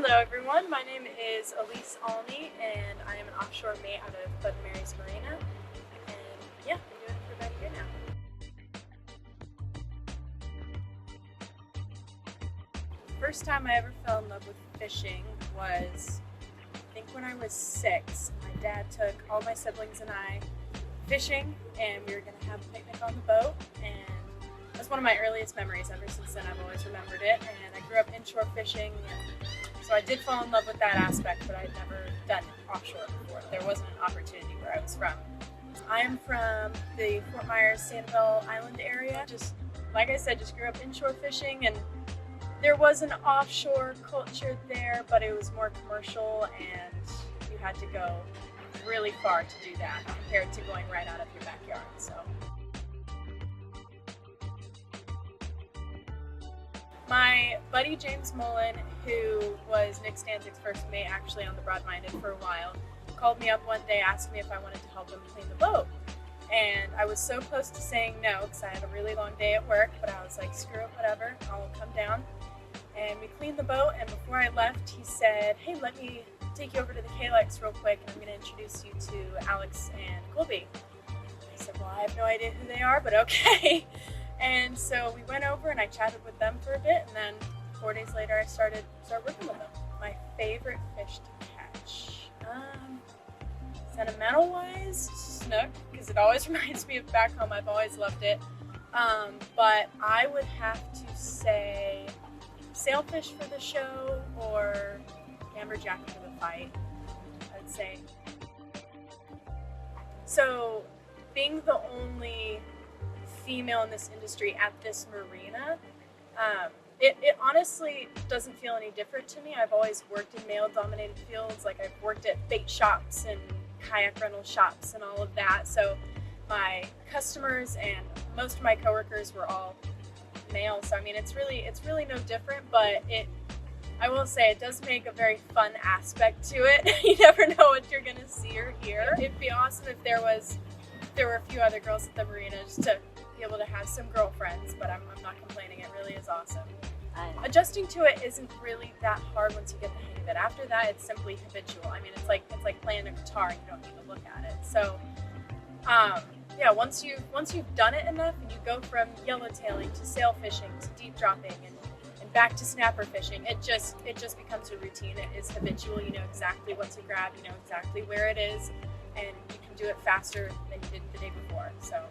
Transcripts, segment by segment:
Hello everyone, my name is Elyse Olney and I am an offshore mate out of Bud and Mary's Marina. And yeah, I've been doing it for about a year now. First time I ever fell in love with fishing was, I think when I was 6. My dad took all my siblings and I fishing and we were going to have a picnic on the boat, and that's one of my earliest memories. Ever since then I've always remembered it, and I grew up inshore fishing, and so I did fall in love with that aspect, but I'd never done offshore before. There wasn't an opportunity where I was from. I am from the Fort Myers, Sanibel Island area. Just like I said, just grew up inshore fishing, and there was an offshore culture there, but it was more commercial and you had to go really far to do that compared to going right out of your backyard. So my buddy James Mullen, who was Nick Stanczyk's first mate actually on the Broad-Minded for a while, called me up one day, asked me if I wanted to help him clean the boat. And I was so close to saying no because I had a really long day at work, but I was like, screw it, whatever, I'll come down. And we cleaned the boat, and before I left, he said, hey, let me take you over to the Calyx real quick, and I'm going to introduce you to Alex and Colby. I said, well, I have no idea who they are, but okay. And so we went over and I chatted with them for a bit, and then 4 days later I started working with them. My favorite fish to catch, sentimental wise, snook, because it always reminds me of back home. I've always loved it. But I would have to say sailfish for the show or amberjack for the fight, I'd say. So being the only female in this industry at this marina, it honestly doesn't feel any different to me. I've always worked in male-dominated fields. Like, I've worked at bait shops and kayak rental shops and all of that. So my customers and most of my coworkers were all male. So I mean, it's really no different. But I will say, it does make a very fun aspect to it. You never know what you're gonna see or hear. It'd be awesome if there were a few other girls at the marina just to be able to have some girlfriends, but I'm not complaining. It really is awesome. Adjusting to it isn't really that hard once you get the hang of it. After that, it's simply habitual. I mean, it's like playing a guitar. You don't need to look at it. So, yeah, once you've done it enough, and you go from yellowtailing to sail fishing to deep dropping and back to snapper fishing, it just becomes a routine. It is habitual. You know exactly what to grab. You know exactly where it is, and you can do it faster than you did the day before. So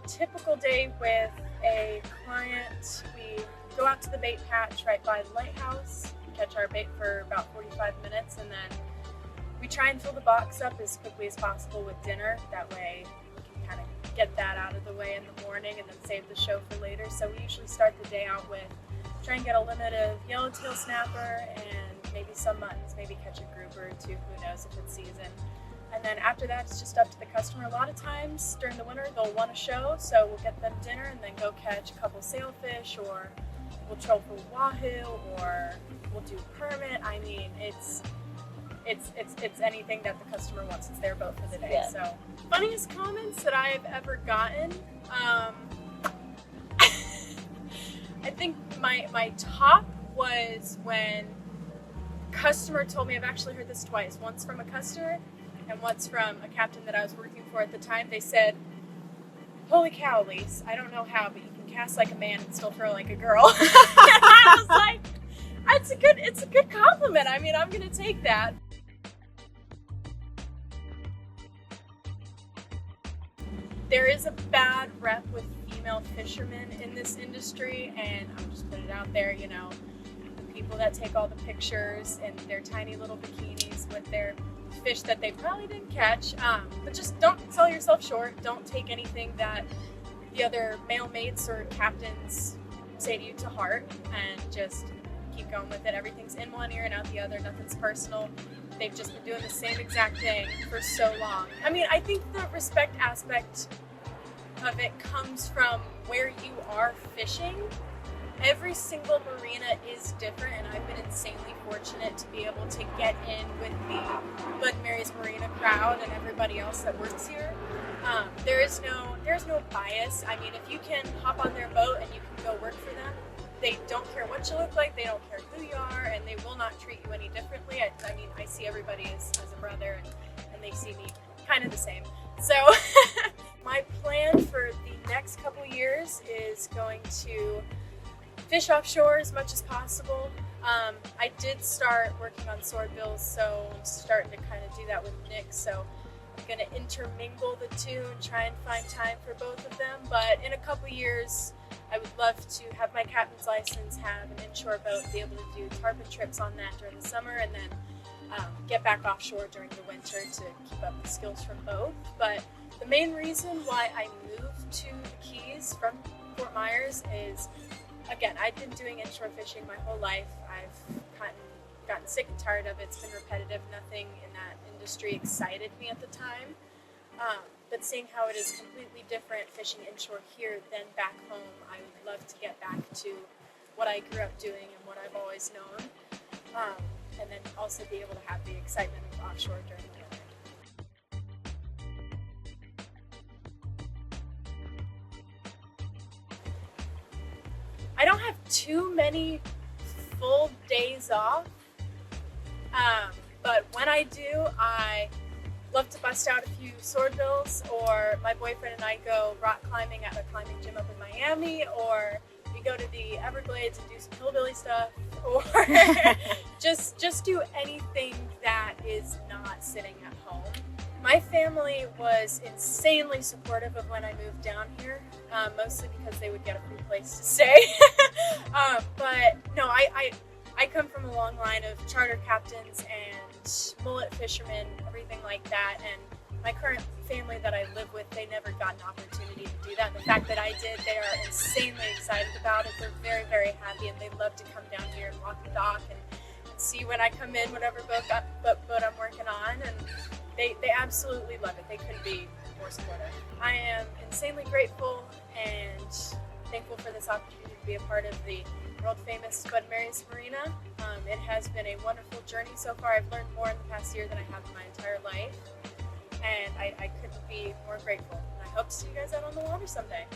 the typical day with a client, we go out to the bait patch right by the lighthouse, catch our bait for about 45 minutes, and then we try and fill the box up as quickly as possible with dinner. That way we can kind of get that out of the way in the morning and then save the show for later. So we usually start the day out with try and get a limit of yellowtail snapper and maybe some muttons, maybe catch a grouper or two, who knows if it's season. And then after that, it's just up to the customer. A lot of times during the winter, they'll want a show, so we'll get them dinner and then go catch a couple sailfish, or we'll troll for wahoo, or we'll do permit. I mean, it's anything that the customer wants. It's their boat for the day. Yeah. So, funniest comments that I've ever gotten. I think my top was when a customer told me, I've actually heard this twice, once from a customer and once from a captain that I was working for at the time. They said, holy cow, Elyse, I don't know how, but you can cast like a man and still throw like a girl. And I was like, it's a good compliment. I mean, I'm gonna take that. There is a bad rep with female fishermen in this industry, and I'm just putting it out there, you know, the people that take all the pictures in their tiny little bikinis with their fish that they probably didn't catch, but just don't sell yourself short. Don't take anything that the other male mates or captains say to you to heart, and just keep going with it. Everything's in one ear and out the other. Nothing's personal. They've just been doing the same exact thing for so long. I mean, I think the respect aspect of it comes from where you are fishing. every single marina is different, and I've been insanely fortunate to be able to get in with the Bud and Mary's Marina crowd and everybody else that works here. There's no bias. I mean, if you can hop on their boat and you can go work for them, they don't care what you look like, they don't care who you are, and they will not treat you any differently. I mean, I see everybody as a brother, and they see me kind of the same. So my plan for the next couple years is going to fish offshore as much as possible. I did start working on sword bills, so I'm starting to kind of do that with Nick. So I'm going to intermingle the two and try and find time for both of them. But in a couple years, I would love to have my captain's license, have an inshore boat, be able to do tarpon trips on that during the summer, and then get back offshore during the winter to keep up the skills from both. But the main reason why I moved to the Keys from Fort Myers is, again, I've been doing inshore fishing my whole life. I've gotten sick and tired of it. It's been repetitive. Nothing in that industry excited me at the time. But seeing how it is completely different fishing inshore here than back home, I would love to get back to what I grew up doing and what I've always known. And then also be able to have the excitement of offshore during the winter. I don't have too many full days off, but when I do, I love to bust out a few sword bills, or my boyfriend and I go rock climbing at a climbing gym up in Miami, or we go to the Everglades and do some hillbilly stuff, or just do anything that is not sitting at home. My family was insanely supportive of when I moved down here, mostly because they would get a free place to stay. But no, I come from a long line of charter captains and mullet fishermen, everything like that, and my current family that I live with, they never got an opportunity to do that. And the fact that I did, they are insanely excited about it. They're very, very happy, and they love to come down here and walk the dock and see when I come in, whatever boat I'm working on, and they absolutely love it. They couldn't be more supportive. I am insanely grateful and thankful for this opportunity to be a part of the world famous Bud and Mary's Marina. It has been a wonderful journey so far. I've learned more in the past year than I have in my entire life, and I couldn't be more grateful. And I hope to see you guys out on the water someday.